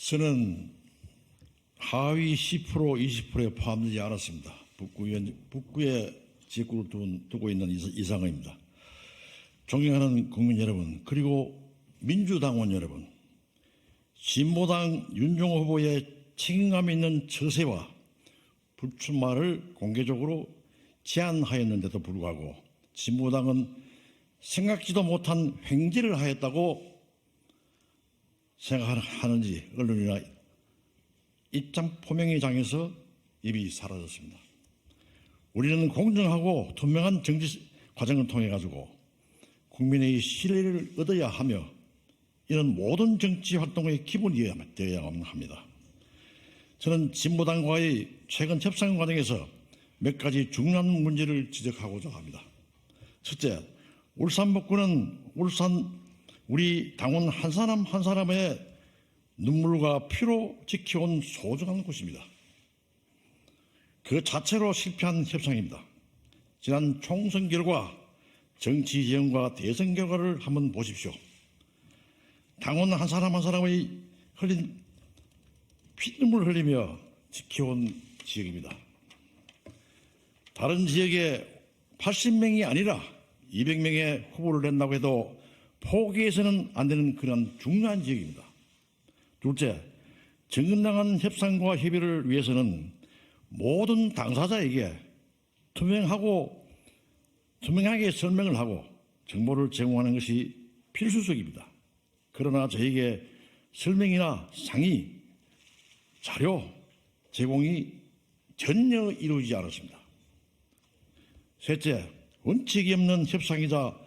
저는 하위 10% 20%에 포함되지 않았습니다. 북구에 지역구를 두고 있는 이상호입니다. 존경하는 국민 여러분, 그리고 민주당원 여러분, 진보당 윤종호 후보의 책임감 있는 처세와 불출마를 공개적으로 제안하였는데도 불구하고 진보당은 생각지도 못한 횡재를 하였다고 생각하는지 언론이나 입장 포명의 장에서 입이 사라졌습니다. 우리는 공정하고 투명한 정치 과정을 통해 가지고 국민의 신뢰를 얻어야 하며 이런 모든 정치 활동의 기본이 되어야 합니다. 저는 진보당과의 최근 협상 과정에서 몇 가지 중요한 문제를 지적하고자 합니다. 첫째, 울산 북구는 우리 당원 한 사람 한 사람의 눈물과 피로 지켜온 소중한 곳입니다. 그 자체로 실패한 협상입니다. 지난 총선 결과, 정치 지형과 대선 결과를 한번 보십시오. 당원 한 사람 한 사람의 흘린 피눈물 흘리며 지켜온 지역입니다. 다른 지역에 80명이 아니라 200명의 후보를 낸다고 해도 포기해서는 안 되는 그런 중요한 지역입니다. 둘째, 정당한 협상과 협의를 위해서는 모든 당사자에게 투명하게 설명을 하고 정보를 제공하는 것이 필수적입니다. 그러나 저에게 설명이나 상의, 자료 제공이 전혀 이루어지지 않았습니다. 셋째, 원칙이 없는 협상이자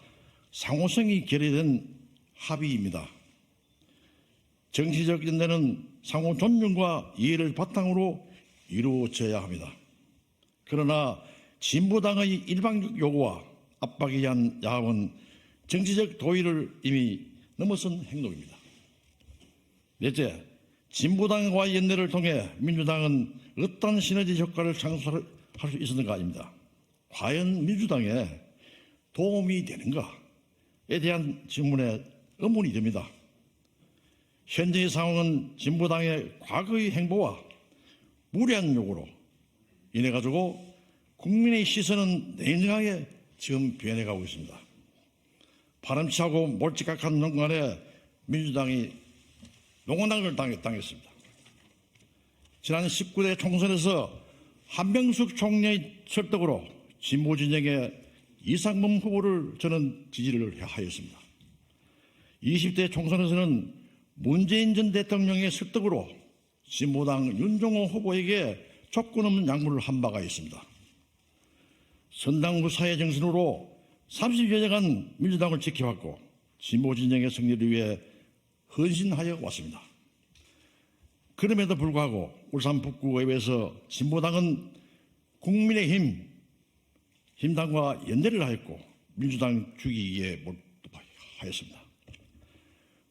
상호성이 결여된 합의입니다. 정치적 연대는 상호 존중과 이해를 바탕으로 이루어져야 합니다. 그러나 진보당의 일방적 요구와 압박에 의한 야합은 정치적 도의를 이미 넘어선 행동입니다. 넷째, 진보당과의 연대를 통해 민주당은 어떤 시너지 효과를 창출할 수 있었는가입니다. 과연 민주당에 도움이 되는가에 대한 질문에 의문이 듭니다. 현재의 상황은 진보당의 과거의 행보와 무리한 요구로 인해 가지고 국민의 시선은 냉정하게 지금 변해가고 있습니다. 파렴치하고 몰지각한 농간에 민주당이 농원당을 당했습니다. 지난 19대 총선에서 한명숙 총리의 설득으로 진보 진영의 이상범 후보를 저는 지지를 하였습니다. 20대 총선에서는 문재인 전 대통령의 설득으로 진보당 윤종호 후보에게 조건 없는 양보를 한 바가 있습니다. 선당후 사회 정신으로 30여 년간 민주당을 지켜왔고 진보 진영의 승리를 위해 헌신하여 왔습니다. 그럼에도 불구하고 울산 북구의회에서 진보당은 국민의힘 힘당과 연대를 하였고 민주당 주기에 몰두하였습니다.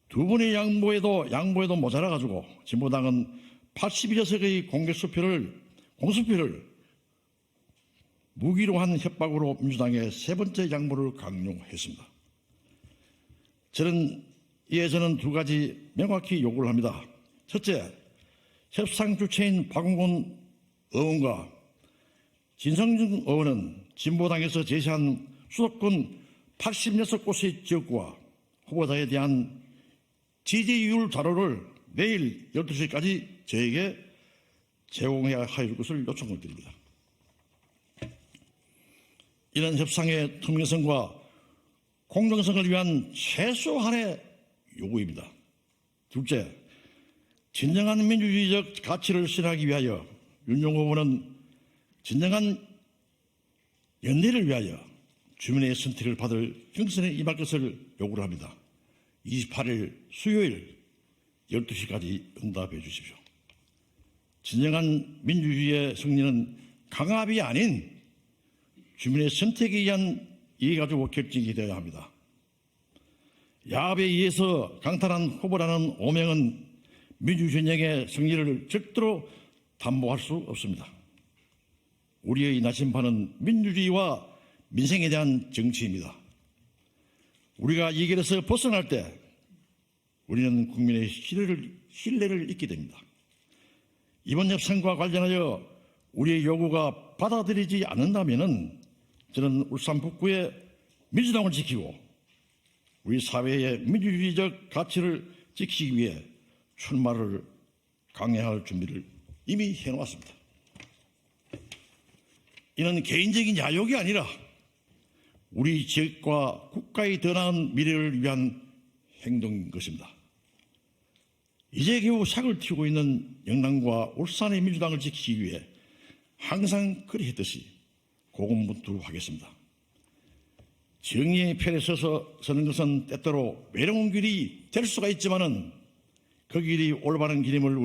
두 번의 양보에도 모자라 가지고 진보당은 82석의 공수표를 무기로 한 협박으로 민주당의 세 번째 양보를 강요했습니다. 저는 두 가지 명확히 요구를 합니다. 첫째, 협상 주체인 박홍근 의원과 진성준 의원은 진보당에서 제시한 수도권 86곳의 지역구와 후보자에 대한 지지율 자료를 내일 12시까지 저에게 제공해야 할 것을 요청을 드립니다. 이런 협상의 투명성과 공정성을 위한 최소한의 요구입니다. 둘째, 진정한 민주주의적 가치를 실현하기 위하여 윤종호 후보는 진정한 연대를 위하여 주민의 선택을 받을 경선에 임할 것을 요구를 합니다. 28일 수요일 12시까지 응답해 주십시오. 진정한 민주주의의 승리는 강압이 아닌 주민의 선택에 의한 이해 가지고 결정이 되어야 합니다. 야합에 의해서 강탈한 후보라는 오명은 민주진영의 승리를 절대로 담보할 수 없습니다. 우리의 나심판은 민주주의와 민생에 대한 정치입니다. 우리가 이 길에서 벗어날 때 우리는 국민의 신뢰를 잃게 됩니다. 이번 협상과 관련하여 우리의 요구가 받아들이지 않는다면 저는 울산 북구의 민주당을 지키고 우리 사회의 민주주의적 가치를 지키기 위해 출마를 강행할 준비를 이미 해놓았습니다. 이는 개인적인 야욕이 아니라 우리 지역과 국가의 더 나은 미래를 위한 행동인 것입니다. 이제 겨우 삭을 틔우고 있는 영남과 울산의 민주당을 지키기 위해 항상 그리했듯이 고군분투하겠습니다. 정의의 편에 서는 것은 때때로 외로운 길이 될 수가 있지만은 그 길이 올바른 길임을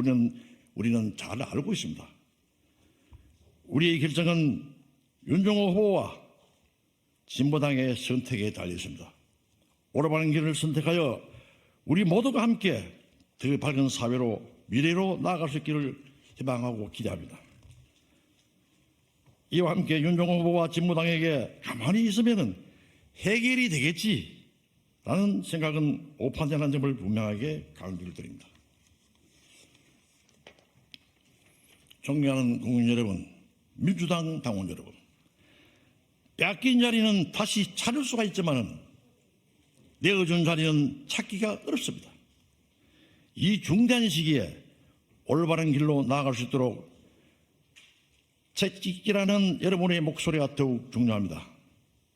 우리는 잘 알고 있습니다. 우리의 결정은 윤종호 후보와 진보당의 선택에 달려 있습니다. 올바른 길을 선택하여 우리 모두가 함께 더 밝은 사회로 미래로 나아갈 수 있기를 희망하고 기대합니다. 이와 함께 윤종호 후보와 진보당에게 가만히 있으면 해결이 되겠지라는 생각은 오판되는 점을 분명하게 강조를 드립니다. 존경하는 국민 여러분, 민주당 당원 여러분, 뺏긴 자리는 다시 찾을 수가 있지만 내어준 자리는 찾기가 어렵습니다. 이 중대한 시기에 올바른 길로 나아갈 수 있도록 책찍기라는 여러분의 목소리가 더욱 중요합니다.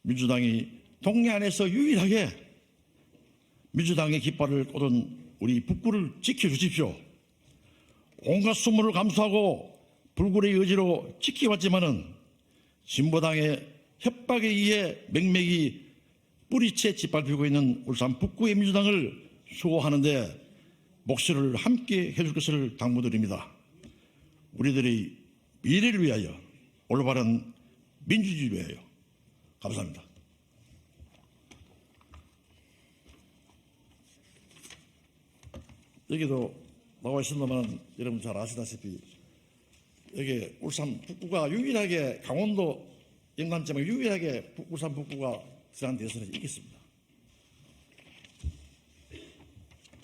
민주당이 동네 안에서 유일하게 민주당의 깃발을 꽂은 우리 북구를 지켜주십시오. 온갖 수모를 감수하고 불굴의 의지로 지켜왔지만은 진보당의 협박에 의해 맹맥이 뿌리채 짓밟히고 있는 울산 북구의 민주당을 수호하는데 목소리를 함께 해줄 것을 당부드립니다. 우리들의 미래를 위하여, 올바른 민주주의를 위하여. 감사합니다. 여기도 나와 있습니다만 여러분 잘 아시다시피 여기 울산 북구가 유일하게 강원도 영남 지역에 유일하게 울산 북구가 지난 대선에서 이겼습니다.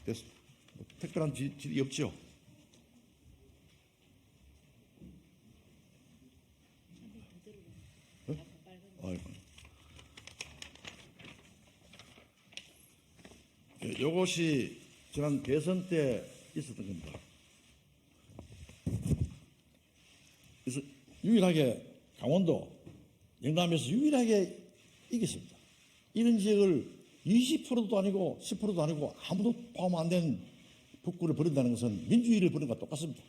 그래서 특별한 질이 없죠. 이것이 지난 대선 때 있었던 겁니다. 그래서 유일하게 강원도 영남에서 유일하게 이겼습니다. 이런 지역을 20%도 아니고 10%도 아니고 아무도 포함 안 된 북구를 버린다는 것은 민주주의를 버린 것과 똑같습니다.